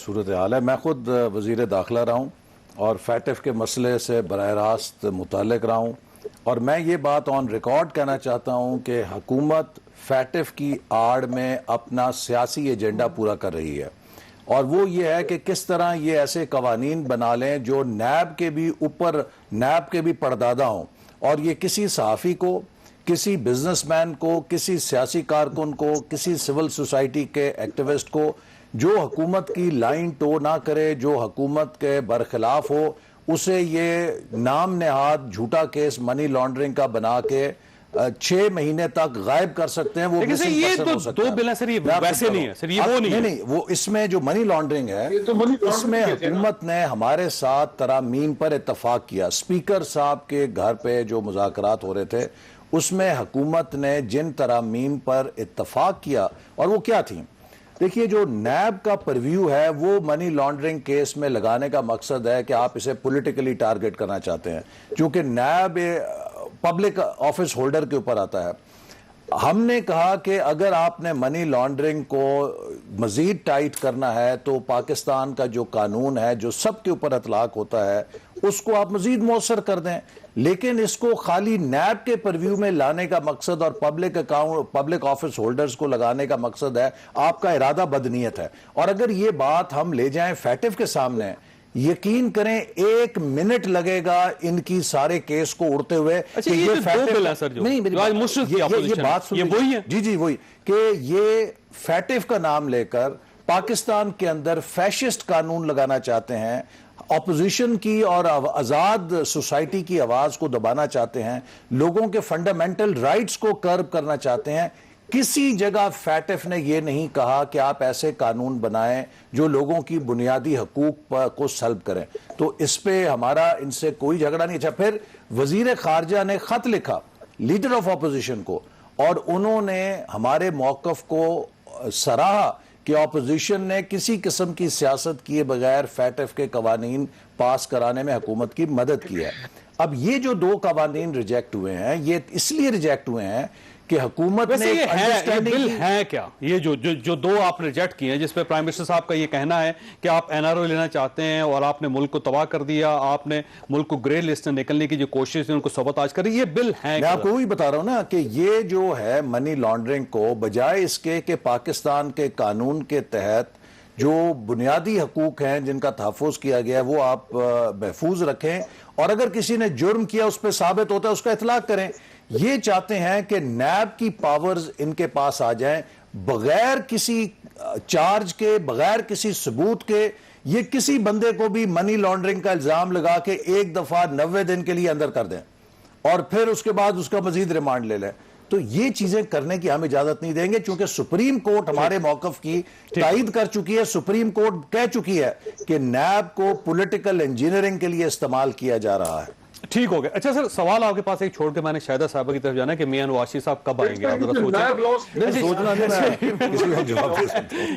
صورتحال ہے. میں خود وزیر داخلہ رہا ہوں اور فیٹف کے مسئلے سے براہ راست متعلق رہا ہوں, اور میں یہ بات آن ریکارڈ کہنا چاہتا ہوں کہ حکومت فیٹف کی آڑ میں اپنا سیاسی ایجنڈا پورا کر رہی ہے, اور وہ یہ ہے کہ کس طرح یہ ایسے قوانین بنا لیں جو نیب کے بھی اوپر, نیب کے بھی پردادہ ہوں, اور یہ کسی صحافی کو, کسی بزنس مین کو, کسی سیاسی کارکن کو, کسی سول سوسائٹی کے ایکٹیوسٹ کو جو حکومت کی لائن ٹو نہ کرے, جو حکومت کے برخلاف ہو, اسے یہ نام نہاد جھوٹا کیس منی لانڈرنگ کا بنا کے 6 مہینے تک غائب کر سکتے ہیں. وہ یہ تو دو بل ہیں سر, یہ ویسے نہیں ہے سر, یہ وہ نہیں ہے. وہ اس میں جو منی لانڈرنگ ہے اس میں حکومت نے ہمارے ساتھ ترامیم پر اتفاق کیا. اسپیکر صاحب کے گھر پہ جو مذاکرات ہو رہے تھے اس میں حکومت نے جن ترامیم پر اتفاق کیا, اور وہ کیا تھیں, دیکھیے جو نیب کا پرویو ہے وہ منی لانڈرنگ کیس میں لگانے کا مقصد ہے کہ آپ اسے پولیٹیکلی ٹارگٹ کرنا چاہتے ہیں, چونکہ نیب پبلک آفس ہولڈر کے اوپر آتا ہے. ہم نے کہا کہ اگر آپ نے منی لانڈرنگ کو مزید ٹائٹ کرنا ہے تو پاکستان کا جو قانون ہے جو سب کے اوپر اطلاق ہوتا ہے اس کو آپ مزید مؤثر کر دیں, لیکن اس کو خالی نیب کے پرویو میں لانے کا مقصد اور پبلک آفس ہولڈرز کو لگانے کا مقصد ہے, آپ کا ارادہ بدنیت ہے. اور اگر یہ بات ہم لے جائیں فیٹف کے سامنے, یقین کریں 1 منٹ لگے گا ان کی سارے کیس کو اڑتے ہوئے. یہ بات سنیے, جی وہی کہ یہ فیٹف کا نام لے کر پاکستان کے اندر فیشسٹ قانون لگانا چاہتے ہیں, اپوزیشن کی اور آزاد سوسائٹی کی آواز کو دبانا چاہتے ہیں, لوگوں کے فنڈامنٹل رائٹس کو کرب کرنا چاہتے ہیں. کسی جگہ فیٹف نے یہ نہیں کہا کہ آپ ایسے قانون بنائیں جو لوگوں کی بنیادی حقوق کو سلب کریں. تو اس پہ ہمارا ان سے کوئی جھگڑا نہیں. اچھا, پھر وزیر خارجہ نے خط لکھا لیڈر آف اپوزیشن کو, اور انہوں نے ہمارے موقف کو سراہا کہ اپوزیشن نے کسی قسم کی سیاست کیے بغیر فیٹف کے قوانین پاس کرانے میں حکومت کی مدد کی ہے. اب یہ جو 2 قوانین ریجیکٹ ہوئے ہیں یہ اس لیے ریجیکٹ ہوئے ہیں کہ حکومت نے یہ بل ہے کیا, یہ جو 2 آپ ریجیکٹ کیے ہیں جس پہ پرائم منسٹر صاحب کا یہ کہنا ہے کہ آپ NRO لینا چاہتے ہیں اور آپ نے ملک کو تباہ کر دیا, آپ نے ملک کو گرے لسٹ سے نکلنے کی جو کوشش ہے ان کو سبوتاج کر رہی, یہ بل ہے. میں آپ کو وہی بتا رہا ہوں نا کہ یہ جو ہے منی لانڈرنگ کو بجائے اس کے کہ پاکستان کے قانون کے تحت جو بنیادی حقوق ہیں جن کا تحفظ کیا گیا ہے وہ آپ محفوظ رکھیں, اور اگر کسی نے جرم کیا اس پہ ثابت ہوتا ہے اس کا اطلاق کریں. یہ چاہتے ہیں کہ نیب کی پاورز ان کے پاس آ جائیں بغیر کسی چارج کے, بغیر کسی ثبوت کے. یہ کسی بندے کو بھی منی لانڈرنگ کا الزام لگا کے 1 دفعہ 90 دن کے لیے اندر کر دیں اور پھر اس کے بعد اس کا مزید ریمانڈ لے لیں. تو یہ چیزیں کرنے کی ہم اجازت نہیں دیں گے, چونکہ سپریم کورٹ ہمارے موقف کی تائید کر چکی ہے. سپریم کورٹ کہہ چکی ہے کہ نیب کو پولیٹیکل انجینئرنگ کے لیے استعمال کیا جا رہا ہے. ٹھیک ہو گیا. اچھا سر, سوال آپ کے پاس ایک چھوڑ کے میں نے شاہدہ صاحبہ کی طرف جانا ہے کہ میاں نواز صاحب کب آئیں گے.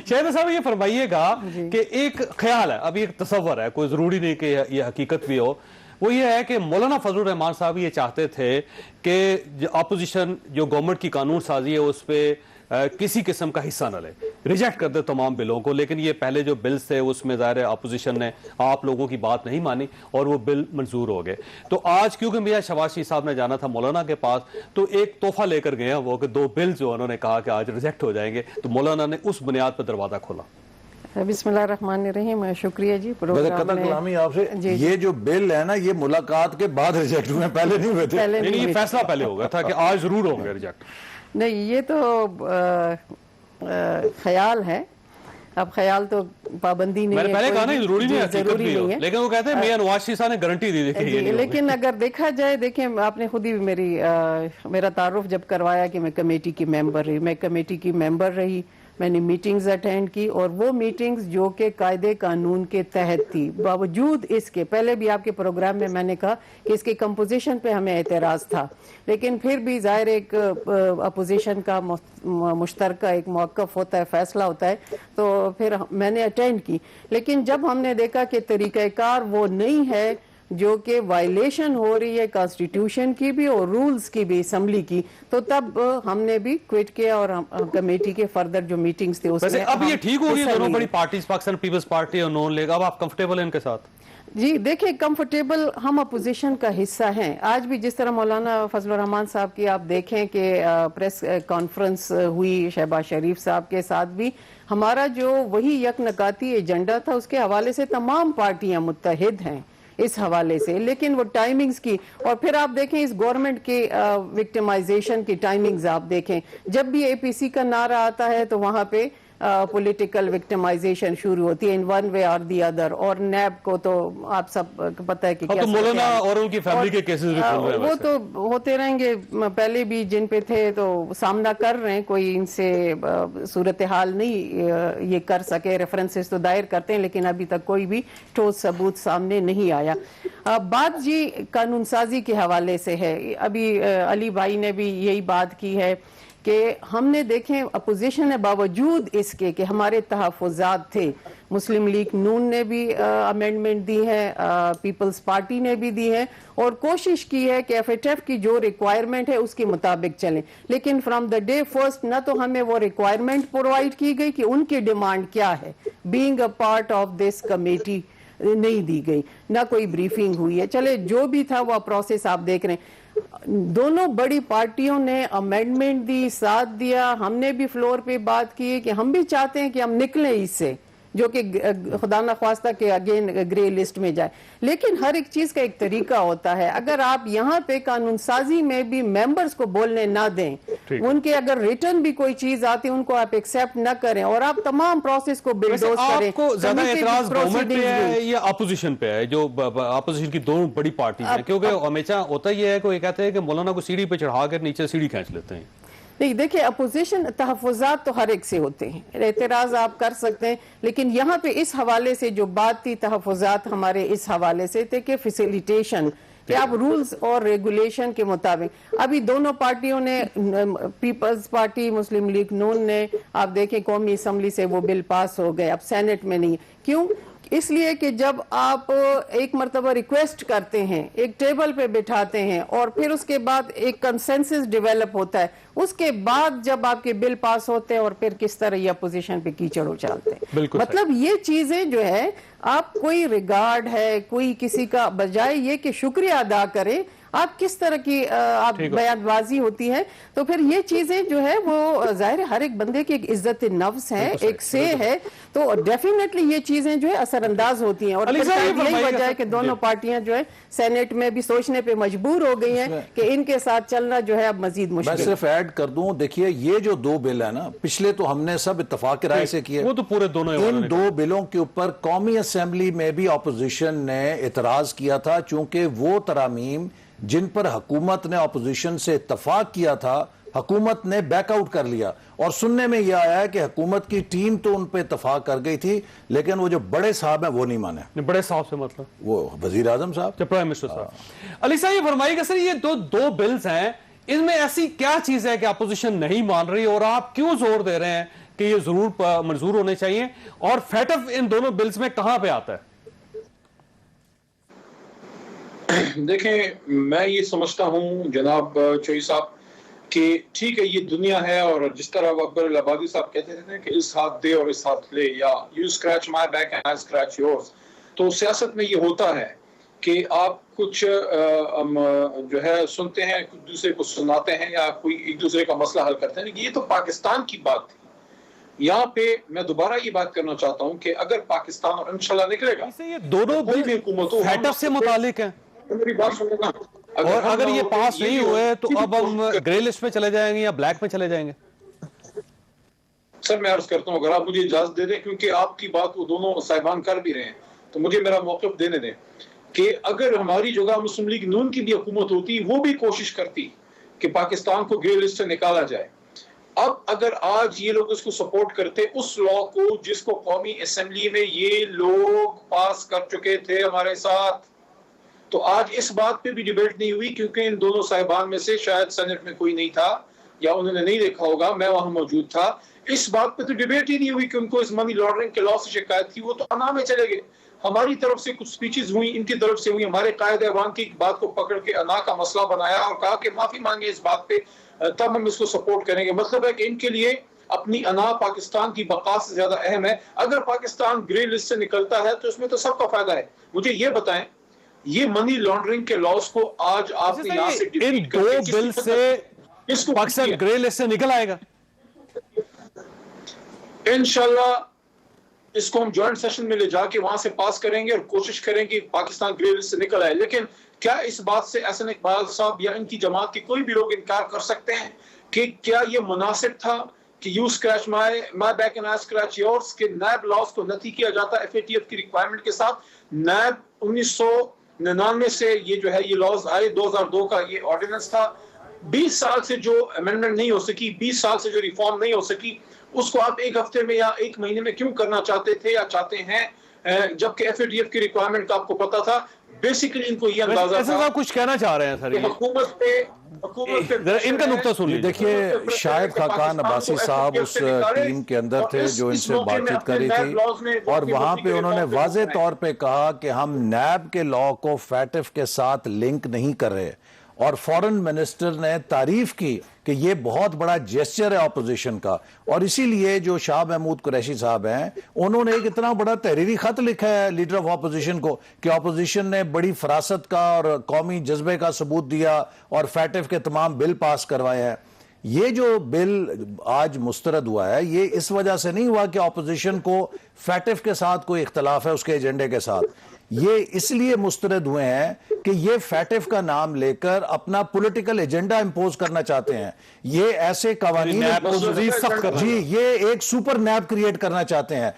شاہدہ صاحب یہ فرمائیے گا کہ ایک خیال ہے, ابھی ایک تصور ہے, کوئی ضروری نہیں کہ یہ حقیقت بھی ہو, وہ یہ ہے کہ مولانا فضل الرحمان صاحب یہ چاہتے تھے کہ اپوزیشن جو گورنمنٹ کی قانون سازی ہے اس پہ کسی قسم کا حصہ نہ لے, ریجیکٹ کر دے تمام بلوں کو. لیکن یہ پہلے جو بلز تھے اس میں ظاہر ہے اپوزیشن نے آپ لوگوں کی بات نہیں مانی اور وہ بل منظور ہو گئے. تو آج کیونکہ میاں شہباز شریف صاحب نے جانا تھا مولانا کے پاس, تو ایک تحفہ لے کر گئے وہ کہ 2 بلز جو انہوں نے کہا کہ آج ریجیکٹ ہو جائیں گے, تو مولانا نے اس بنیاد پر دروازہ کھولا. بسم اللہ الرحمن الرحیم. شکریہ جی پروگرام میں آپ سے. یہ جو بل ہے نا یہ ملاقات کے بعد ریجیکٹ ہوئے, پہلے نہیں ہوئے تھے. یہ فیصلہ پہلے ہو گیا تھا کہ آج ضرور ہوں گے ریجیکٹ. نہیں, یہ تو خیال ہے. اب خیال تو پابندی نہیں ہے, میں نے پہلے کہا نا ضروری نہیں ہے, لیکن وہ کہتے ہیں میاں نواز شریف صاحب نے گارنٹی دی تھی. لیکن اگر دیکھا جائے, دیکھیں آپ نے خود ہی میرا تعارف جب کروایا کہ میں کمیٹی کی ممبر رہی, میں کمیٹی کی ممبر رہی, میں نے میٹنگز اٹینڈ کی, اور وہ میٹنگز جو کہ قاعدے قانون کے تحت تھی. باوجود اس کے پہلے بھی آپ کے پروگرام میں میں نے کہا کہ اس کی کمپوزیشن پہ ہمیں اعتراض تھا, لیکن پھر بھی ظاہر ایک اپوزیشن کا مشترکہ ایک موقف ہوتا ہے, فیصلہ ہوتا ہے, تو پھر میں نے اٹینڈ کی. لیکن جب ہم نے دیکھا کہ طریقہ کار وہ نہیں ہے جو کہ وائلیشن ہو رہی ہے کانسٹیٹیوشن کی بھی اور رولز کی بھی اسمبلی کی, تو تب ہم نے بھی کوئٹ کیا اور کمیٹی کے فردر جو میٹنگز تھے اس میں اب یہ ٹھیک ہو گئی دونوں بڑی پارٹیز, پاکستان پیپلز پارٹی اور نون لیگ, اب آپ کمفرٹیبل ہیں ان کے ساتھ؟ جی دیکھیں, کمفرٹیبل ہم اپوزیشن کا حصہ ہیں. آج بھی جس طرح مولانا فضل الرحمان صاحب کی آپ دیکھیں کہ پریس کانفرنس ہوئی شہباز شریف صاحب کے ساتھ بھی, ہمارا جو وہی یک نکاتی ایجنڈا تھا اس کے حوالے سے تمام پارٹیاں متحد ہیں اس حوالے سے, لیکن وہ ٹائمنگز کی, اور پھر آپ دیکھیں اس گورنمنٹ کی وکٹمائزیشن کی ٹائمنگز آپ دیکھیں, جب بھی اے پی سی کا نعرہ آتا ہے تو وہاں پہ پولیٹیکل وکٹمائزیشن شروع ہوتی ہے ان ون وے اور دی ادر, اور نیب کو تو آپ سب پتہ ہے کہ کیا مولانا اور ان کی فیملی کے کیسز بھی کھل رہے ہیں, وہ تو ہوتے رہیں گے, پہلے بھی جن پہ تھے تو سامنا کر رہے ہیں, کوئی ان سے صورتحال نہیں یہ کر سکے, ریفرنسز تو دائر کرتے ہیں لیکن ابھی تک کوئی بھی ٹھوس ثبوت سامنے نہیں آیا. بات جی قانون سازی کے حوالے سے ہے, ابھی علی بھائی نے بھی یہی بات کی ہے کہ ہم نے دیکھیں اپوزیشن نے باوجود اس کے کہ ہمارے تحفظات تھے, مسلم لیگ نون نے بھی امینڈمنٹ دی ہے, پیپلز پارٹی نے بھی دی ہے, اور کوشش کی ہے کہ ایف ایٹ ایف کی جو ریکوائرمنٹ ہے اس کے مطابق چلیں, لیکن فرام دا ڈے فرسٹ نہ تو ہمیں وہ ریکوائرمنٹ پرووائڈ کی گئی کہ ان کی ڈیمانڈ کیا ہے, being a part of this committee نہیں دی گئی, نہ کوئی بریفنگ ہوئی ہے. چلے جو بھی تھا وہ پروسیس آپ دیکھ رہے ہیں, دونوں بڑی پارٹیوں نے امینڈمنٹ دی, ساتھ دیا, ہم نے بھی فلور پہ بات کی کہ ہم بھی چاہتے ہیں کہ ہم نکلیں اس سے, جو کہ خدا نخواستہ کہ اگین گرے لسٹ میں جائے, لیکن ہر ایک چیز کا ایک طریقہ ہوتا ہے. اگر آپ یہاں پہ قانون سازی میں بھی ممبرز کو بولنے نہ دیں, ان کے اگر ریٹرن بھی کوئی چیز آتی ان کو آپ ایکسیپٹ نہ کریں, اور آپ تمام پروسیس کو بلڈوز کریں. آپ کو زیادہ اعتراض گورنمنٹ پہ ہے یا اپوزیشن پہ ہے, جو اپوزیشن کی دونوں بڑی پارٹیز ہیں؟ کیونکہ ہمیشہ ہوتا یہ ہے کہ یہ کہتے ہیں کہ مولانا کو سیڑھی پہ چڑھا کر نیچے سیڑھی کھینچ لیتے ہیں. نہیں دیکھیں, اپوزیشن تحفظات تو ہر ایک سے ہوتے ہیں, اعتراض آپ کر سکتے ہیں, لیکن یہاں پہ اس حوالے سے جو بات تھی تحفظات ہمارے اس حوالے سے تھے کہ فیسیلیٹیشن, کہ آپ رولز اور ریگولیشن کے مطابق, ابھی دونوں پارٹیوں نے, پیپلز پارٹی مسلم لیگ نون نے, آپ دیکھیں قومی اسمبلی سے وہ بل پاس ہو گئے, اب سینٹ میں نہیں. کیوں؟ اس لیے کہ جب آپ ایک مرتبہ ریکویسٹ کرتے ہیں, ایک ٹیبل پہ بٹھاتے ہیں, اور پھر اس کے بعد ایک کنسنسس ڈیولپ ہوتا ہے, اس کے بعد جب آپ کے بل پاس ہوتے ہیں اور پھر کس طرح یہ اپوزیشن پہ کیچڑ اچالتے ہیں. مطلب یہ چیزیں جو ہے, آپ کوئی ریگارڈ ہے, کوئی کسی کا, بجائے یہ کہ شکریہ ادا کریں, آپ کس طرح کی آپ بیان بازی ہوتی ہے, تو پھر یہ چیزیں جو ہے وہ ظاہر ہر ایک بندے کی ایک عزت نفس ہے, ایک سے ہے, تو ڈیفینیٹلی یہ چیزیں جو ہے اثر انداز ہوتی ہیں. اور یہی وجہ ہے کہ دونوں پارٹیاں جو ہے سینٹ میں بھی سوچنے پہ مجبور ہو گئی ہیں کہ ان کے ساتھ چلنا جو ہے اب مزید مشکل. میں صرف ایڈ کر دوں, دیکھیے یہ جو دو بل ہیں نا, پچھلے تو ہم نے سب اتفاق رائے سے کیے, وہ تو پورے دونوں, ان دو بلوں کے اوپر قومی اسمبلی میں بھی اپوزیشن نے اعتراض کیا تھا, چونکہ وہ ترامیم جن پر حکومت نے اپوزیشن سے اتفاق کیا تھا حکومت نے بیک آؤٹ کر لیا, اور سننے میں یہ آیا ہے کہ حکومت کی ٹیم تو ان پہ اتفاق کر گئی تھی, لیکن وہ جو بڑے صاحب ہیں وہ نہیں مانے. بڑے صاحب سے مطلب وہ وزیر اعظم صاحب, پرائم منسٹر صاحب. علی صاحب یہ فرمائیے کہ سر یہ دو بلز ہیں, ان میں ایسی کیا چیز ہے کہ اپوزیشن نہیں مان رہی, اور آپ کیوں زور دے رہے ہیں کہ یہ ضرور منظور ہونے چاہیے, اور فیٹف ان دونوں بلز میں کہاں پہ آتا ہے؟ دیکھیں, میں یہ سمجھتا ہوں جناب چوئی صاحب کہ ٹھیک ہے یہ دنیا ہے, اور جس طرح اکبر الآبادی صاحب کہتے تھے کہ اس ہاتھ دے اور اس ہاتھ لے, یا you scratch my back and I scratch yours, تو سیاست میں یہ ہوتا ہے کہ آپ کچھ جو ہے سنتے ہیں, کچھ دوسرے کو سناتے ہیں, یا کوئی ایک دوسرے کا مسئلہ حل کرتے ہیں. یہ تو پاکستان کی بات تھی. یہاں پہ میں دوبارہ یہ بات کرنا چاہتا ہوں کہ اگر پاکستان, اور انشاءاللہ نکلے گا, یہ دونوں بھی حکومتوں سے متعلق ہیں, میری بات سنیں گا, اور اگر یہ پاس نہیں ہوئے تو اب ہم گرے لسٹ میں چلے جائیں گے یا بلیک میں چلے جائیں گے؟ سر میں عرض کرتا ہوں, اگر آپ مجھے اجازت دے دیں, کیونکہ آپ کی بات وہ دونوں صاحبان کر بھی رہے ہیں, تو مجھے میرا موقف دینے دیں کہ اگر ہماری جگہ مسلم لیگ نون کی بھی حکومت ہوتی, وہ بھی کوشش کرتی کہ پاکستان کو گرے لسٹ سے نکالا جائے. اب اگر آج یہ لوگ اس کو سپورٹ کرتے, اس لا کو جس کو قومی اسمبلی میں یہ لوگ پاس کر چکے تھے ہمارے ساتھ, تو آج اس بات پہ بھی ڈیبیٹ نہیں ہوئی, کیونکہ ان دونوں صاحبان میں سے شاید سینٹ میں کوئی نہیں تھا, یا انہوں نے نہیں دیکھا ہوگا, میں وہاں موجود تھا. اس بات پہ تو ڈیبیٹ ہی نہیں ہوئی کہ ان کو اس منی لانڈرنگ کے لا سے شکایت تھی, وہ تو انا میں چلے گئے. ہماری طرف سے کچھ سپیچز ہوئی، ان کی طرف سے ہوئی، ہمارے قائد ایوان کی بات کو پکڑ کے انا کا مسئلہ بنایا اور کہا کہ معافی مانگے اس بات پہ، تب ہم اس کو سپورٹ کریں گے. مطلب ہے کہ ان کے لیے اپنی انا پاکستان کی بقا سے زیادہ اہم ہے. اگر پاکستان گرے لسٹ سے نکلتا ہے تو اس میں تو سب کا فائدہ ہے. مجھے یہ بتائیں، یہ منی لانڈرنگ کے لاس کو آج آپ نے یہاں سے ان دو بل سے پاکستان گرے لسٹ سے نکل آئے گا انشاءاللہ. اس کو ہم جوائنٹ سیشن میں لے جا کے وہاں سے پاس کریں گے اور کوشش کریں گے پاکستان گرے لسٹ سے نکل آئے. لیکن کیا اس بات سے احسن اقبال صاحب یا ان کی جماعت کے کوئی بھی لوگ انکار کر سکتے ہیں کہ کیا یہ مناسب تھا کہ you scratch my back and I scratch yours کے نیب لاس کو نفی کیا جاتا ہے FATF کی ریکوائرمنٹ کے ساتھ؟ نیب 1999 سے یہ جو ہے یہ لاز آئے، 2002 کا یہ آرڈیننس تھا. 20 سال سے جو امینڈمنٹ نہیں ہو سکی، 20 سال سے جو ریفارم نہیں ہو سکی، اس کو آپ ایک ہفتے میں یا ایک مہینے میں کیوں کرنا چاہتے تھے یا چاہتے ہیں، جبکہ FATF کی ریکوائرمنٹ کا آپ کو پتا تھا؟ بیسیکلی ان کو یہ اندازہ تھا کچھ کہنا چاہ رہے ہیں سر، حکومت پہ ان کا نقطہ سن لیجیے. دیکھیے شاہد خاقان عباسی صاحب اس ٹیم کے اندر تھے جو ان سے بات چیت کر رہی تھی، اور وہاں پہ انہوں نے واضح طور پہ کہا کہ ہم نیب کے لا کو FATF کے ساتھ لنک نہیں کر رہے، اور فورن منسٹر نے تعریف کی کہ یہ بہت بڑا جیسچر ہے اپوزیشن کا. اور اسی لیے جو شاہ محمود قریشی صاحب ہیں انہوں نے ایک اتنا بڑا تحریری خط لکھا ہے لیڈر آف اپوزیشن کو کہ اپوزیشن نے بڑی فراست کا اور قومی جذبے کا ثبوت دیا اور FATF کے تمام بل پاس کروائے ہیں. یہ جو بل آج مسترد ہوا ہے یہ اس وجہ سے نہیں ہوا کہ اپوزیشن کو FATF کے ساتھ کوئی اختلاف ہے اس کے ایجنڈے کے ساتھ، یہ اس لیے مسترد ہوئے ہیں کہ یہ FATF کا نام لے کر اپنا پولیٹیکل ایجنڈا امپوز کرنا چاہتے ہیں. یہ ایسے قوانین جی یہ ایک سپر نیب کریٹ کرنا چاہتے ہیں.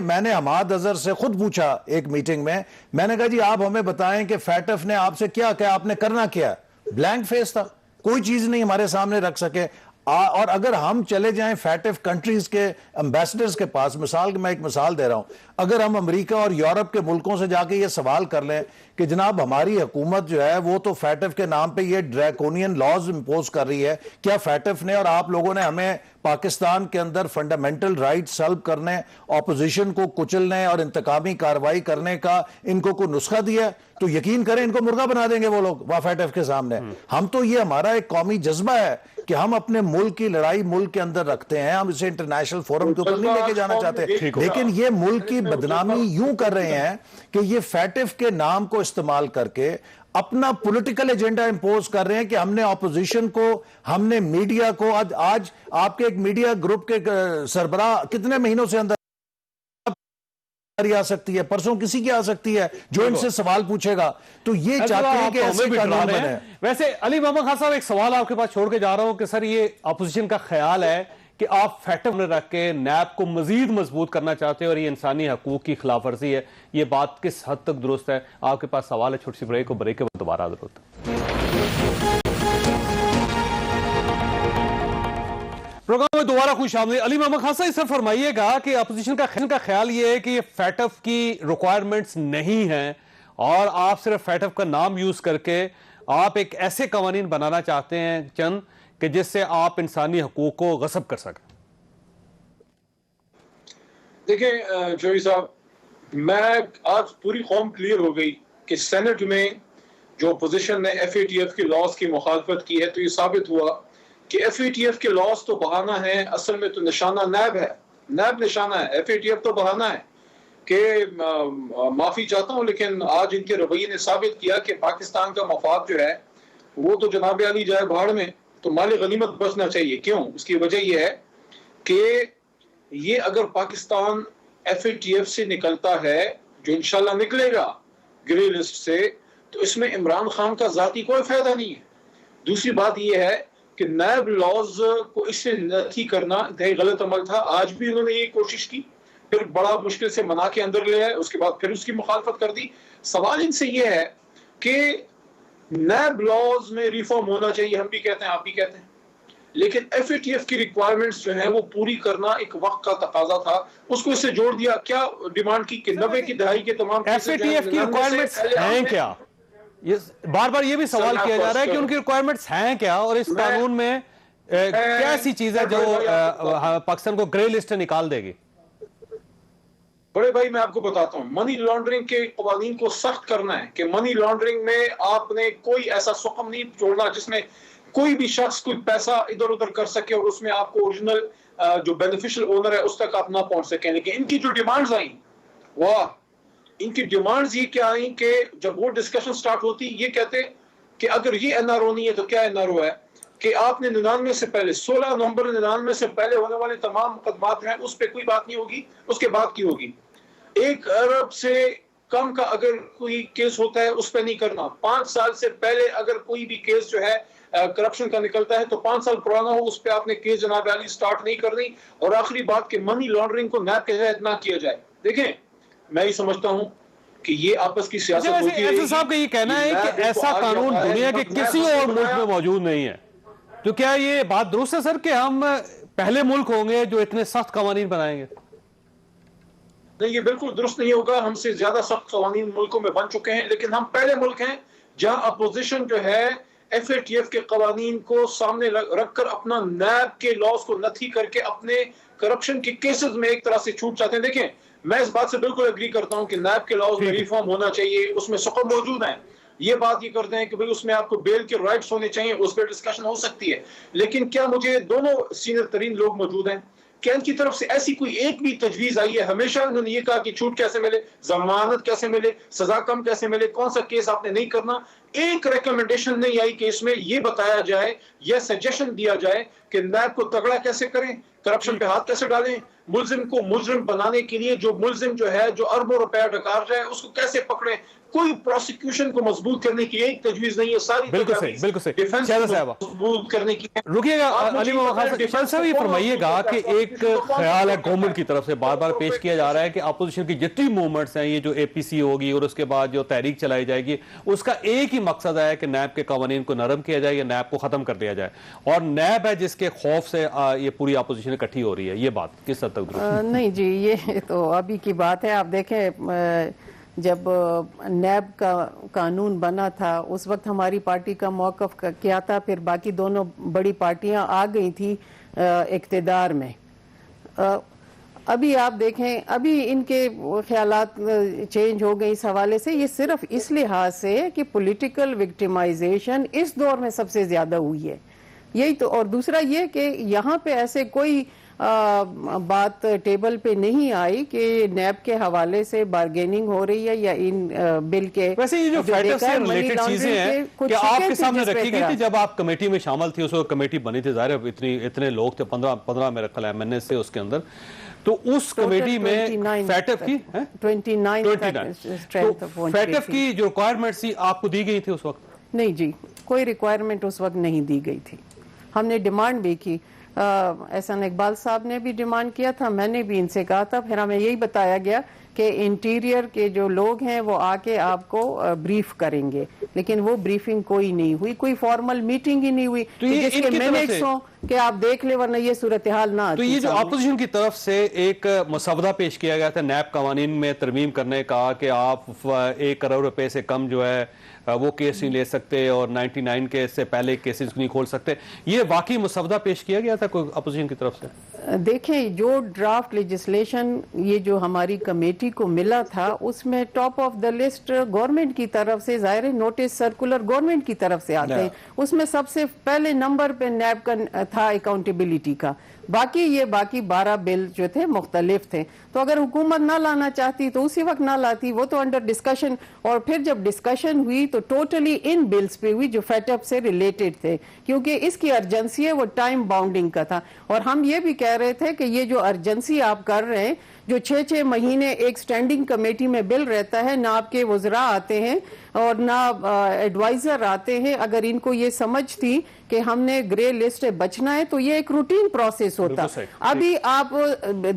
میں نے حماد اظہر سے خود پوچھا ایک میٹنگ میں نے کہا جی آپ ہمیں بتائیں کہ FATF نے آپ سے کیا کہا، آپ نے کرنا کیا؟ بلینک فیس تھا، کوئی چیز نہیں ہمارے سامنے رکھ سکے. اور اگر ہم چلے جائیں FATF کنٹریز کے امبیسڈرز کے پاس، میں ایک مثال دے رہا ہوں، اگر ہم امریکہ اور یورپ کے ملکوں سے جا کے یہ سوال کر لیں کہ جناب ہماری حکومت جو ہے وہ تو FATF کے نام پہ یہ ڈریکونین لاز امپوز کر رہی ہے، کیا FATF نے اور آپ لوگوں نے ہمیں پاکستان کے اندر فنڈامنٹل رائٹ سلب کرنے، اپوزیشن کو کچلنے اور انتقامی کارروائی کرنے کا ان کو کوئی نسخہ دیا ہے؟ تو یقین کریں ان کو مرغا بنا دیں گے وہ لوگ FATF کے سامنے. ہم تو یہ ہمارا ایک قومی جذبہ ہے کہ ہم اپنے ملک کی لڑائی ملک کے اندر رکھتے ہیں، ہم اسے انٹرنیشنل فورم کے اوپر نہیں لے کے جانا چاہتے، لیکن یہ ملک کی بدنامی یوں کر رہے ہیں کہ یہ FATF کے نام کو استعمال کر کے اپنا پولیٹیکل ایجنڈا امپوز کر رہے ہیں کہ ہم نے اپوزیشن کو، ہم نے میڈیا کو، آج آپ کے ایک میڈیا گروپ کے سربراہ کتنے مہینوں سے اندر آ سکتی ہے، پرسوں کسی کی آ سکتی ہے جو ان سے سوال پوچھے گا. تو یہ چاہتے ہیں کہ ایسے قانون بنے. ویسے علی محمد خان صاحب ایک سوال آپ کے پاس چھوڑ کے جا رہا ہوں کہ سر یہ اپوزیشن کا خیال ہے کہ آپ FATF میں رکھ کے نیب کو مزید مضبوط کرنا چاہتے ہیں اور یہ انسانی حقوق کی خلاف ورزی ہے، یہ بات کس حد تک درست ہے؟ آپ کے پاس سوال ہے، چھوٹی سی بریک کے بعد دوبارہ حاضر ہوتا ہے. پروگرام میں دوبارہ خوش آمدید. علی محمد خان صاحب اس سے فرمائیے گا کہ اپوزیشن کا خیال یہ ہے کہ یہ FATF کی ریکوائرمنٹس نہیں ہیں اور آپ صرف FATF کا نام یوز کر کے آپ ایک ایسے قوانین بنانا چاہتے ہیں چند کہ جس سے آپ انسانی حقوق کو غصب کر سکیں. دیکھیں جوہری صاحب، میں آج پوری قوم کلیئر ہو گئی کہ سینٹ میں جو اپوزیشن نے FATF کے لاز کی مخالفت کی ہے تو یہ ثابت ہوا کہ FATF کے لاز تو بہانہ ہیں، اصل میں تو نشانہ نیب ہے، نیب نشانہ ہے، FATF تو بہانہ ہے. کہ معافی چاہتا ہوں لیکن آج ان کے رویے نے ثابت کیا کہ پاکستان کا مفاد جو ہے وہ تو جناب علی جائے بھاڑ میں، تو مال غنیمت بچنا چاہیے. کیوں؟ اس کی وجہ یہ ہے کہ یہ اگر پاکستان FATF سے نکلتا ہے، جو انشاءاللہ نکلے گا گرے لسٹ سے، تو اس میں عمران خان کا ذاتی کوئی فائدہ نہیں ہے. دوسری بات یہ ہے کہ نیب لاز کو اس سے نفی کرنا انتہائی غلط عمل تھا. آج بھی انہوں نے یہ کوشش کی، پھر بڑا مشکل سے منا کے اندر لے آئے، اس کے بعد پھر اس کی مخالفت کر دی. سوال ان سے یہ ہے کہ نیب لاز میں ریفارم ہونا چاہیے، ہم بھی کہتے ہیں، آپ بھی کہتے ہیں، لیکن FATF کی ریکوائرمنٹس جو ہیں وہ پوری کرنا ایک وقت کا تقاضا تھا. اس کو اس سے جوڑ دیا. کیا ڈیمانڈ کی کہ 90 کی دہائی کے تمام FATF کی ریکوائرمنٹس ہیں کیا؟ بار بار یہ بھی سوال کیا جا رہا ہے کہ ان کی ریکوائرمنٹس ہیں کیا، اور اس قانون میں کیا ایسی چیز ہے جو پاکستان کو گرے لسٹ سے نکال دے گی؟ بڑے بھائی میں آپ کو بتاتا ہوں، منی لانڈرنگ کے قوانین کو سخت کرنا ہے کہ منی لانڈرنگ میں آپ نے کوئی ایسا سقم نہیں چھوڑنا جس میں کوئی بھی شخص کوئی پیسہ ادھر ادھر کر سکے اور اس میں آپ کو اوریجنل جو بینیفیشل اونر ہے اس تک آپ نہ پہنچ سکیں. لیکن ان کی جو ڈیمانڈز آئیں، واہ، ان کی ڈیمانڈز یہ کیا آئیں کہ جب وہ ڈسکشن سٹارٹ ہوتی یہ کہتے کہ اگر یہ این آر او نہیں ہے تو کیا این آر او ہے، کہ آپ نے 99 سے پہلے 16 نومبر 99 سے پہلے ہونے والے تمام مقدمات ہیں اس پہ کوئی بات نہیں ہوگی، اس کے بعد کی ہوگی. 1 ارب سے کم کا اگر کوئی کیس ہوتا ہے اس پہ نہیں کرنا. 5 سال سے پہلے اگر کوئی بھی کیس جو ہے کرپشن کا نکلتا ہے تو 5 سال پرانا ہو اس پہ آپ نے کیس جناب علی سٹارٹ نہیں کرنی. اور آخری بات کہ منی لانڈرنگ کو نیب کے تحت نہ کیا جائے. دیکھیں میں یہ سمجھتا ہوں کہ یہ آپس کی سیاست ہوتی ہے. ایسے صاحب کا یہ کہنا ہے کہ ایسا قانون دنیا کے کسی اور ملک میں موجود نہیں ہے، تو کیا یہ بات درست ہے سر کہ ہم پہلے ملک ہوں گے جو اتنے سخت قوانین بنائیں گے؟ نہیں، یہ بالکل درست نہیں ہوگا. ہم سے زیادہ سخت قوانین ملکوں میں بن چکے ہیں، لیکن ہم پہلے ملک ہیں جہاں اپوزیشن جو ہے ایف اے ٹی ایف کے قوانین کو سامنے رکھ کر اپنا نیب کے لاز کو نتھی کر کے اپنے کرپشن کے کیسز میں ایک طرح سے چھوٹ چاہتے ہیں. دیکھیں میں اس بات سے بالکل اگری کرتا ہوں کہ نیب کے لاز میں ریفارم ہونا چاہیے، اس میں سقم موجود ہیں. یہ بات یہ کرتے ہیں کہ بھئی اس میں آپ کو بیل کے رائٹس ہونے چاہیے، اس پہ ڈسکشن ہو سکتی ہے. لیکن کیا مجھے دونوں سینئر ترین لوگ موجود ہیں، کیا ان کی طرف سے ایسی کوئی ایک بھی تجویز آئی ہے؟ ہمیشہ انہوں نے یہ کہا کہ چھوٹ کیسے ملے، ضمانت کیسے ملے، سزا کم کیسے ملے، کون سا کیس آپ نے نہیں کرنا. ایک ریکمنڈیشن نہیں آئی کہ اس میں یہ بتایا جائے یا سجیشن دیا جائے کہ نیب کو تگڑا کیسے کریں، کرپشن پہ ہاتھ کیسے ڈالیں، ملزم کو مجرم بنانے کے لیے جو ملزم جو ہے جو اربوں روپے ڈکار جائے اس کو کیسے پکڑیں. کوئی پروسیکیوشن کو مضبوط کرنے کی ایک تجویز نہیں ہے. ساری بالکل صحیح، بالکل صحیح. ڈیفنس کو مضبوط کرنے کی. رکیے گا علی محمد خان صاحب، یہ فرمائیے گا کہ ایک خیال ہے گورنمنٹ کی طرف سے بار بار پیش کیا جا رہا ہے کہ اپوزیشن کی جتنی موومنٹس ہیں، یہ جو اے پی سی ہوگی اور اس کے بعد جو تحریک چلائی جائے گی، اس کا ایک ہی مقصد ہے کہ نیب کے قوانین کو نرم کیا جائے یا نیب کو ختم کر دیا جائے، اور نیب ہے جس کے خوف سے یہ پوری اپوزیشن اکٹھی ہو رہی ہے. یہ بات کس حد تک درست؟ نہیں جی، یہ تو ابھی کی بات ہے. آپ دیکھیں جب نیب کا قانون بنا تھا اس وقت ہماری پارٹی کا موقف کیا تھا، پھر باقی دونوں بڑی پارٹیاں آ گئی تھی اقتدار میں. ابھی آپ دیکھیں ابھی ان کے خیالات چینج ہو گئی اس حوالے سے. یہ صرف اس لحاظ سے کہ پولیٹیکل وکٹیمائزیشن اس دور میں سب سے زیادہ ہوئی ہے، یہی تو. اور دوسرا یہ کہ یہاں پہ ایسے کوئی بات ٹیبل پہ نہیں آئی کہ نیب کے حوالے سے بارگیننگ ہو رہی ہے یا ان بل کے. ویسے یہ جو فیٹر سے ریلیٹڈ چیزیں ہیں کہ آپ کے سامنے رکھی گئی تھی جب آپ کمیٹی میں شامل تھی، اس وقت کمیٹی بنی تھی، ظاہر اتنے لوگ تھے، 15 میں رکھا ہے MNS سے اس کے اندر، تو اس کمیٹی میں فیٹف کی 29 فیٹف کی جو ریکوائرمنٹ تھی آپ کو دی گئی تھی اس وقت؟ نہیں جی، کوئی ریکوائرمنٹ اس وقت نہیں دی گئی تھی. ہم نے ڈیمانڈ بھی کی، احسان اقبال صاحب نے بھی ڈیمانڈ کیا تھا، میں نے بھی ان سے کہا تھا. پھر ہمیں یہی بتایا گیا کہ انٹیریئر کے جو لوگ ہیں وہ آ کے آپ کو بریف کریں گے، لیکن وہ بریفنگ کوئی نہیں ہوئی، کوئی فارمل میٹنگ ہی نہیں ہوئی جس کے منٹس ہوں کہ آپ دیکھ لیں، ورنہ یہ صورتحال نہ آتی. تو یہ جو اپوزیشن کی طرف سے ایک مسودہ پیش کیا گیا تھا نیب قوانین میں ترمیم کرنے کا کہ آپ 1 کروڑ روپے سے کم جو ہے وہ کیس نہیں لے سکتے اور 99 کے سے پہلے کیسز نہیں کھول سکتے، یہ واقعی مسودہ پیش کیا گیا تھا کوئی اپوزیشن کی طرف سے؟ دیکھیں جو ڈرافٹ لیجسلیشن یہ جو ہماری کمیٹی کو ملا تھا اس میں top of the list government کی طرف سے، ظاہر نوٹس سرکولر گورنمنٹ کی طرف سے آتے ہیں، اس میں سب سے پہلے نمبر پہ نیب کا تھا اکاؤنٹیبلٹی کا. باقی 12 بل جو تھے مختلف تھے. تو اگر حکومت نہ لانا چاہتی تو اسی وقت نہ لاتی، وہ تو انڈر ڈسکشن. اور پھر جب ڈسکشن ہوئی تو ٹوٹلی ان بلز پہ ہوئی جو فیٹ اپ سے ریلیٹڈ تھے، کیونکہ اس کی ارجنسی ہے وہ ٹائم باؤنڈنگ کا تھا. اور ہم یہ بھی کہہ رہے تھے کہ یہ جو ارجنسی آپ کر رہے ہیں، جو 6 مہینے ایک سٹینڈنگ کمیٹی میں بل رہتا ہے، نہ آپ کے وزراء آتے ہیں اور نہ ایڈوائزر آتے ہیں، اگر ان کو یہ سمجھ تھی کہ ہم نے گرے لسٹ بچنا ہے تو یہ ایک روٹین پروسیس ہوتا. ابھی آپ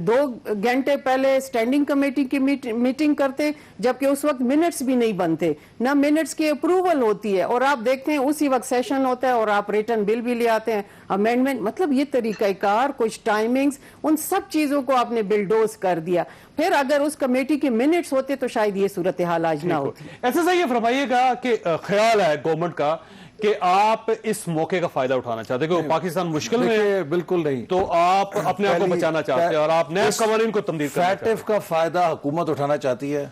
2 گھنٹے پہلے سٹینڈنگ کمیٹی کی میٹنگ کرتے جبکہ اس وقت منٹس بھی نہیں بنتے، نہ منٹس کی اپروول ہوتی ہے، اور آپ دیکھتے ہیں اسی وقت سیشن ہوتا ہے اور آپ ریٹن بل بھی لے آتے ہیں، امینڈمنٹ. مطلب یہ طریقہ کار، کچھ ٹائمنگز، ان سب چیزوں کو آپ نے بلڈوز کر دیا. پھر اگر اس کمیٹی کے منٹس ہوتے تو شاید یہ صورتحال آج نہ ہوتی. ایسا یہ فرمائیے گا کہ خیال ہے گورنمنٹ کا کہ آپ اس موقع کا فائدہ اٹھانا چاہتے ہیں کہ پاکستان مشکل میں ہے بالکل نہیں، تو آپ اپنے آپ کو بچانا چاہتے ہیں اور آپ نئے قوانین کو تبدیل کرنا چاہتے ہیں. فیٹف کا فائدہ حکومت اٹھانا چاہتی ہے.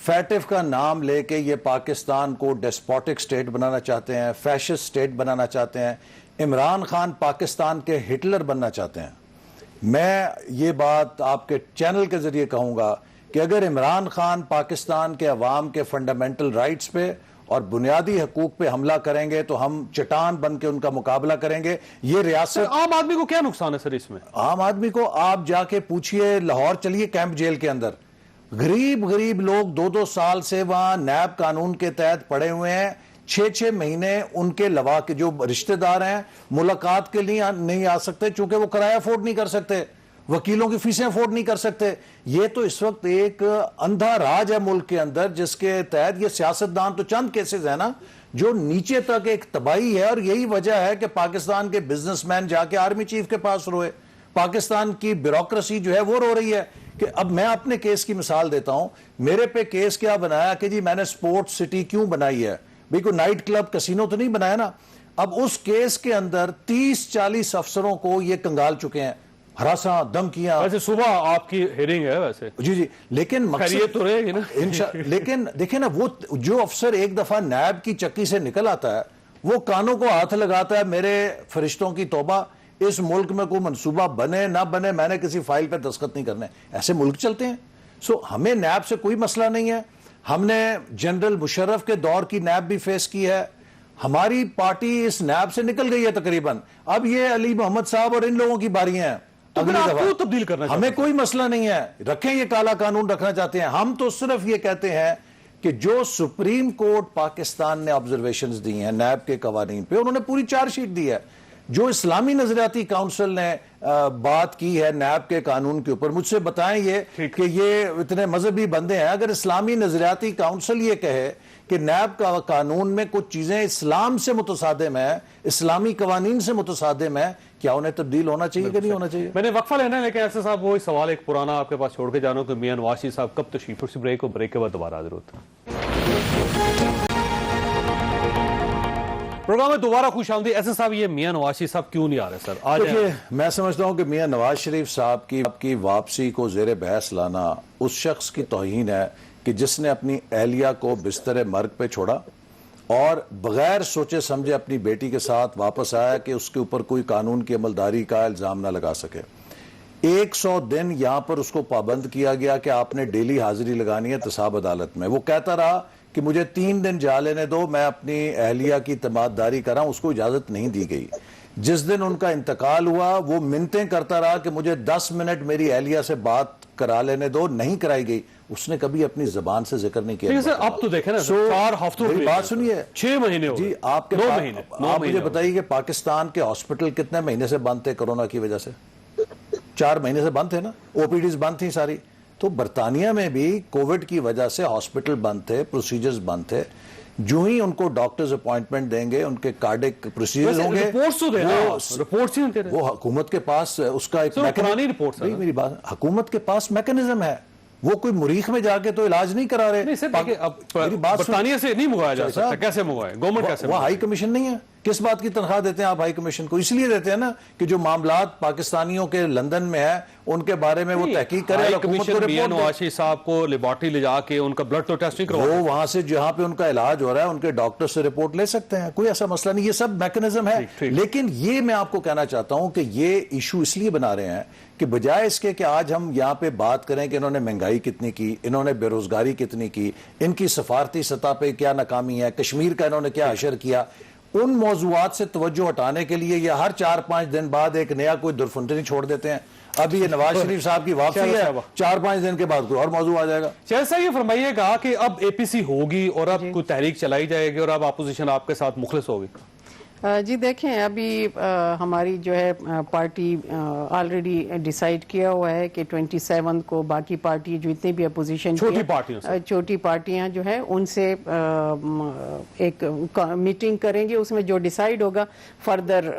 فیٹف کا نام لے کے یہ پاکستان کو ڈیسپوٹک سٹیٹ بنانا چاہتے ہیں، فیشسٹ سٹیٹ بنانا چاہتے ہیں. عمران خان پاکستان کے ہٹلر بننا چاہتے ہیں. میں یہ بات آپ کے چینل کے ذریعے کہوں گا کہ اگر عمران خان پاکستان کے عوام کے فنڈامنٹل رائٹس پہ اور بنیادی حقوق پہ حملہ کریں گے تو ہم چٹان بن کے ان کا مقابلہ کریں گے. یہ ریاست عام آدمی کو کیا نقصان ہے سر اس میں؟ عام آدمی کو آپ جا کے پوچھئے، لاہور چلیے کیمپ جیل کے اندر، غریب لوگ 2 سال سے وہاں نیب قانون کے تحت پڑے ہوئے ہیں. 6 مہینے ان کے لوا کے جو رشتہ دار ہیں ملاقات کے لیے نہیں آ سکتے چونکہ وہ کرایہ افورڈ نہیں کر سکتے، وکیلوں کی فیسیں افورڈ نہیں کر سکتے. یہ تو اس وقت ایک اندھا راج ہے ملک کے اندر، جس کے تحت یہ سیاستدان تو چند کیسز ہیں نا جو نیچے تک ایک تباہی ہے. اور یہی وجہ ہے کہ پاکستان کے بزنس مین جا کے آرمی چیف کے پاس روئے، پاکستان کی بیوروکریسی جو ہے وہ رو رہی ہے. کہ اب میں اپنے کیس کی مثال دیتا ہوں. میرے پہ کیس کیا بنایا کہ جی میں نے سپورٹ سٹی کیوں بنائی ہے، بھی کوئی نائٹ کلب کسینو تو نہیں بنایا نا. اب اس کیس کے اندر 30-40 افسروں کو یہ کنگال چکے ہیں، ہراساں، دھمکیاں. ویسے صبح آپ کی ہیرنگ ہے ویسے جی لیکن خیریت تو رہے گی نا. لیکن دیکھیں نا، وہ جو افسر ایک دفعہ نیب کی چکی سے نکل آتا ہے وہ کانوں کو ہاتھ لگاتا ہے، میرے فرشتوں کی توبہ، اس ملک میں کوئی منصوبہ بنے نہ بنے میں نے کسی فائل پہ دستخط نہیں کرنے. ایسے ملک چلتے ہیں. سو ہمیں نیب سے کوئی مسئلہ نہیں ہے. ہم نے جنرل مشرف کے دور کی نیب بھی فیس کی ہے. ہماری پارٹی اس نیب سے نکل گئی ہے تقریباً. اب یہ علی محمد صاحب اور ان لوگوں کی باریاں ہیں. اگلی دفعہ تبدیل کرنا ہمیں کوئی مسئلہ نہیں ہے، رکھیں یہ کالا قانون رکھنا چاہتے ہیں. ہم تو صرف یہ کہتے ہیں کہ جو سپریم کورٹ پاکستان نے آبزرویشنز دی ہیں نیب کے قوانین پہ، انہوں نے پوری چارج شیٹ دی ہے. جو اسلامی نظریاتی کاؤنسل نے بات کی ہے نیب کے قانون کے اوپر، مجھ سے بتائیں یہ کہ یہ اتنے مذہبی بندے ہیں، اگر اسلامی نظریاتی کاؤنسل یہ کہے کہ نیب کا قانون میں کچھ چیزیں اسلام سے متصادم ہیں، اسلامی قوانین سے متصادم ہیں، کیا انہیں تبدیل ہونا چاہیے کہ نہیں ہونا چاہیے؟ میں نے وقفہ لینا ہے لیکن ایسے صاحب وہی سوال ایک پرانا آپ کے پاس چھوڑ کے جانا کہ میاں نواز شریف صاحب کب تشریف، پھر سے بریک اور بریک کے بعد دوبارہ حاضر ہوتے ہیں. پروگرام میں دوبارہ خوش آمدید. ایسے صاحب یہ میاں نواز شریف صاحب کیوں نہیں آ رہے سر آج؟ دیکھیے میں سمجھتا ہوں کہ میاں نواز شریف صاحب کی واپسی کو زیر بحث لانا اس شخص کی توہین ہے کہ جس نے اپنی اہلیہ کو بستر مرگ پہ چھوڑا اور بغیر سوچے سمجھے اپنی بیٹی کے ساتھ واپس آیا کہ اس کے اوپر کوئی قانون کی عملداری کا الزام نہ لگا سکے. 100 دن یہاں پر اس کو پابند کیا گیا کہ آپ نے ڈیلی حاضری لگانی ہے احتساب عدالت میں. وہ کہتا رہا کہ مجھے 3 دن جا لینے دو، میں اپنی اہلیہ کی تمادداری کر رہا ہوں. اس کو اجازت نہیں دی گئی. جس دن ان کا انتقال ہوا وہ منتیں کرتا رہا کہ مجھے 10 منٹ میری اہلیہ سے بات کرا لینے دو، نہیں کرائی گئی. اس نے کبھی اپنی زبان سے ذکر نہیں کیا. اب تو دیکھیں نا 4 ہفتوں کی بات سنیے، 6 مہینے ہو جی آپ مجھے بتائیے کہ پاکستان کے ہاسپٹل کتنے مہینے سے بند تھے کرونا کی وجہ سے؟ 4 مہینے سے بند تھے نا. او پی ڈیز بند تھی ساری. تو برطانیہ میں بھی کووڈ کی وجہ سے ہاسپٹل بند تھے، پروسیجرز بند تھے. جو ہی ان کو ڈاکٹرز اپوائنٹمنٹ دیں گے، ان کے کارڈک پروسیجرز ہوں گے، وہ حکومت کے پاس اس کا ایک میری بات، حکومت کے پاس میکنزم ہے. وہ کوئی مریخ میں جا کے تو علاج نہیں کرا رہے. برطانیہ سے نہیں منگوایا جا سکتا. کیسے منگوائے؟ گورنمنٹ کیسے؟ وہ ہائی کمیشن نہیں ہے. کس بات کی تنخواہ دیتے ہیں آپ ہائی کمیشن کو؟ اس لیے دیتے ہیں نا کہ جو معاملات پاکستانیوں کے لندن میں ہے ان کے بارے میں وہ تحقیق کرے. میاں نواز شریف صاحب کو لیبارٹری لے جا کے ان کا بلڈ تو ٹیسٹ نہیں کروا، وہ وہاں سے جہاں پہ ان کا علاج ہو رہا ہے ان کے ڈاکٹر سے رپورٹ لے سکتے ہیں. کوئی ایسا مسئلہ نہیں. یہ سب میکنزم ہے. لیکن یہ میں آپ کو کہنا چاہتا ہوں کہ یہ ایشو اس لیے بنا رہے ہیں کہ بجائے اس کے کہ آج ہم یہاں پہ بات کریں کہ انہوں نے مہنگائی کتنی کی، انہوں نے بے روزگاری کتنی کی، ان کی سفارتی سطح پہ کیا ناکامی ہے، کشمیر کا انہوں نے کیا حشر کیا، ان موضوعات سے توجہ ہٹانے کے لیے یہ ہر 4-5 دن بعد ایک نیا کوئی درفنٹنی چھوڑ دیتے ہیں. ابھی یہ نواز شریف صاحب کی واپسی ہے، 4-5 دن کے بعد کوئی اور موضوع آ جائے گا. چہل صاحب یہ فرمائیے گا کہ اب اے پی سی ہوگی اور اب کوئی تحریک چلائی جائے گی اور اب اپوزیشن آپ کے ساتھ مخلص ہوگی؟ جی دیکھیں ابھی ہماری جو ہے پارٹی آلریڈی ڈیسائیڈ کیا ہوا ہے کہ 27 کو باقی پارٹی جو اتنے بھی اپوزیشن چھوٹی پارٹیاں جو ہے ان سے ایک میٹنگ کریں گے. اس میں جو ڈیسائیڈ ہوگا فردر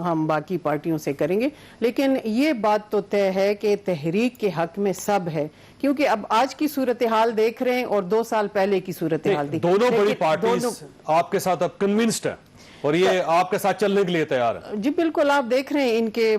ہم باقی پارٹیوں سے کریں گے. لیکن یہ بات تو طے ہے کہ تحریک کے حق میں سب ہے کیونکہ اب آج کی صورتحال دیکھ رہے ہیں اور 2 سال پہلے کی صورتحال دیکھ دونوں بڑی لیکن پارٹیز آپ کے ساتھ اب کنونسڈ ہیں اور یہ آپ کے ساتھ چلنے کے لیے تیار ہے. جی بالکل, آپ دیکھ رہے ہیں ان کے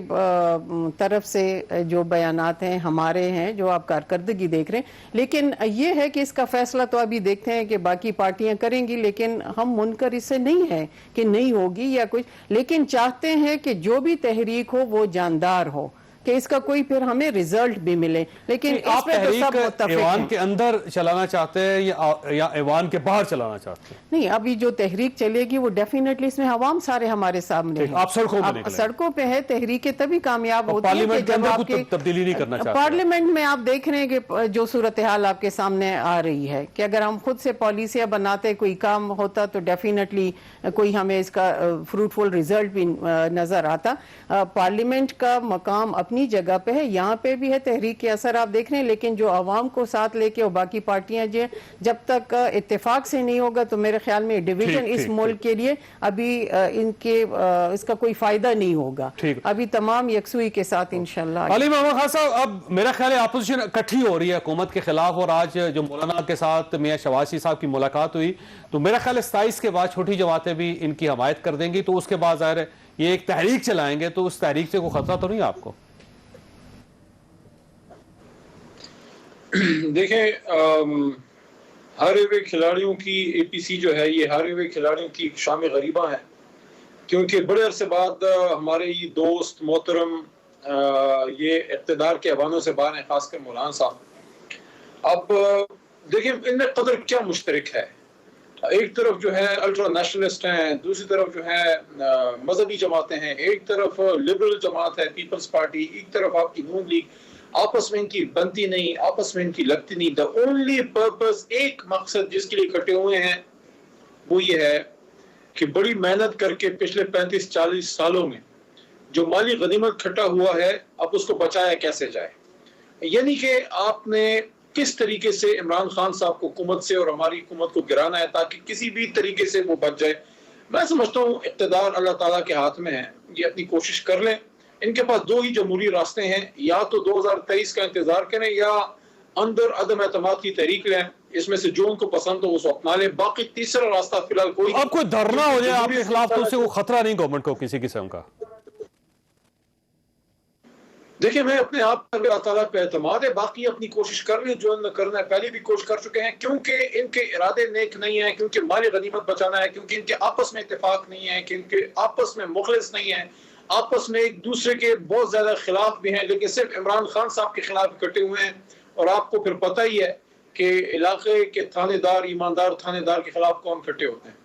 طرف سے جو بیانات ہیں ہمارے ہیں, جو آپ کارکردگی دیکھ رہے ہیں, لیکن یہ ہے کہ اس کا فیصلہ تو ابھی دیکھتے ہیں کہ باقی پارٹیاں کریں گی, لیکن ہم منکر اس سے نہیں ہیں کہ نہیں ہوگی یا کچھ, لیکن چاہتے ہیں کہ جو بھی تحریک ہو وہ جاندار ہو, کہ اس کا کوئی پھر ہمیں ریزلٹ بھی ملے. لیکن آپ تحریک ایوان کے اندر چلانا چاہتے ہیں یا ایوان کے باہر چلانا چاہتے ہیں؟ نہیں, ابھی جو تحریک چلے گی وہ ڈیفینیٹلی اس میں عوام سارے ہمارے سامنے ہیں. آپ سڑکوں پہ نکلیں, سڑکوں پہ ہے, تحریکیں تبھی کامیاب ہوتی ہیں پارلیمنٹ کے کہ جب اندر آپ کوئی تبدیلی نہیں کرنا چاہتے. پارلیمنٹ میں آپ دیکھ رہے ہیں کہ جو صورتحال آپ کے سامنے آ رہی ہے, کہ اگر ہم خود سے پالیسیاں بناتے, کوئی کام ہوتا تو ڈیفینیٹلی کوئی ہمیں اس کا فروٹفل ریزلٹ بھی نظر آتا. پارلیمنٹ کا مقام اپنی جگہ پہ ہے, یہاں پہ بھی ہے تحریک کے اثر آپ دیکھ رہے ہیں, لیکن جو عوام کو ساتھ لے کے اور باقی پارٹیاں جو جب تک اتفاق سے نہیں ہوگا تو میرے خیال میں ڈویژن اس ملک کے لیے ابھی ان کے اس کا کوئی فائدہ نہیں ہوگا. ابھی تمام یکسوئی کے ساتھ انشاءاللہ. علی محمد خان صاحب, اب میرا خیال ہے اپوزیشن اکٹھی ہو رہی ہے حکومت کے خلاف, اور آج جو مولانا کے ساتھ میاں شواشی صاحب کی ملاقات ہوئی تو میرا خیال ہے 27 کے بعد چھوٹی جماعتیں بھی ان کی حمایت کر دیں گی, تو اس کے بعد ظاہر ہے یہ ایک تحریک چلائیں گے, تو اس تحریک سے کوئی خطرہ تو نہیں آپ کو؟ دیکھیں, ہارے ہوئے کھلاڑیوں کی اے پی سی جو ہے یہ ہارے ہوئے کھلاڑیوں کی شام غریبہ ہے, کیونکہ بڑے عرصے بعد ہمارے یہ دوست محترم یہ اقتدار کے ایوانوں سے باہر ہیں, خاص کر مولانا صاحب. اب دیکھیں ان میں قدر کیا مشترک ہے, ایک طرف جو ہے الٹرا نیشنلسٹ ہیں, دوسری طرف جو ہے مذہبی جماعتیں ہیں, ایک طرف لبرل جماعت ہے پیپلز پارٹی, ایک طرف آپ کی نون لیگ. آپس میں ان کی بنتی نہیں, آپس میں ان کی لگتی نہیں. دا اونلی پرپز, ایک مقصد جس کے لیے اکٹھے ہوئے ہیں وہ یہ ہے کہ بڑی محنت کر کے پچھلے 35-40 سالوں میں جو مالی غنیمت کھٹا ہوا ہے اب اس کو بچایا کیسے جائے. یعنی کہ آپ نے کس طریقے سے عمران خان صاحب کو حکومت سے اور ہماری حکومت کو گرانا ہے تاکہ کسی بھی طریقے سے وہ بچ جائے. میں سمجھتا ہوں اقتدار اللہ تعالیٰ کے ہاتھ میں ہے, یہ اپنی کوشش کر لیں. ان کے پاس 2 ہی جمہوری راستے ہیں, یا تو 2023 کا انتظار کریں یا اندر عدم اعتماد کی تحریک لیں, اس میں سے جو ان کو پسند ہو اس کو اپنا لیں. باقی تیسرا راستہ فی الحال کوئی اب کوئی دھرنا ہو جائے آپ کے خلاف تو اس سے کوئی خطرہ نہیں گورنمنٹ کو کسی قسم کا؟ دیکھیں میں اپنے آپ پر اللہ تعالیٰ پہ اعتماد ہے, باقی اپنی کوشش کر رہے ہیں جو انہوں نے کرنا ہے, پہلے بھی کوشش کر چکے ہیں, کیونکہ ان کے ارادے نیک نہیں ہیں, کیونکہ مالی غنیمت بچانا ہے, کیونکہ ان کے آپس میں اتفاق نہیں ہے, کیونکہ آپس میں مخلص نہیں ہیں, آپس میں ایک دوسرے کے بہت زیادہ خلاف بھی ہیں, لیکن صرف عمران خان صاحب کے خلاف اکٹھے ہوئے ہیں. اور آپ کو پھر پتہ ہی ہے کہ علاقے کے تھانے دار, ایماندار تھانے دار کے خلاف کون اکٹھے ہوتے ہیں.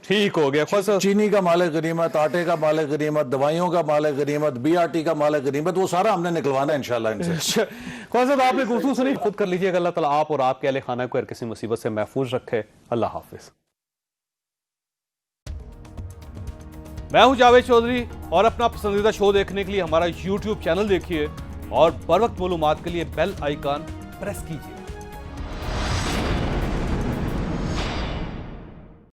ٹھیک ہو گیا. چینی کا مال غنیمت, آٹے کا مال غنیمت, دوائیوں کا مال غنیمت, BRT کا مال غنیمت, وہ سارا ہم نے نکلوانا ہے انشاءاللہ ان سے. خواجہ صاحب آپ نے گفتگو سنی, خود کر لیجئے گا. اللہ تعالیٰ آپ اور آپ کے اہل خانہ کو ہر کسی مصیبت سے محفوظ رکھے. اللہ حافظ. میں ہوں جاوید چودھری, اور اپنا پسندیدہ شو دیکھنے کے لیے ہمارا YouTube چینل دیکھیے, اور بر وقت معلومات کے لیے بیل آئیکن پریس کیجیے.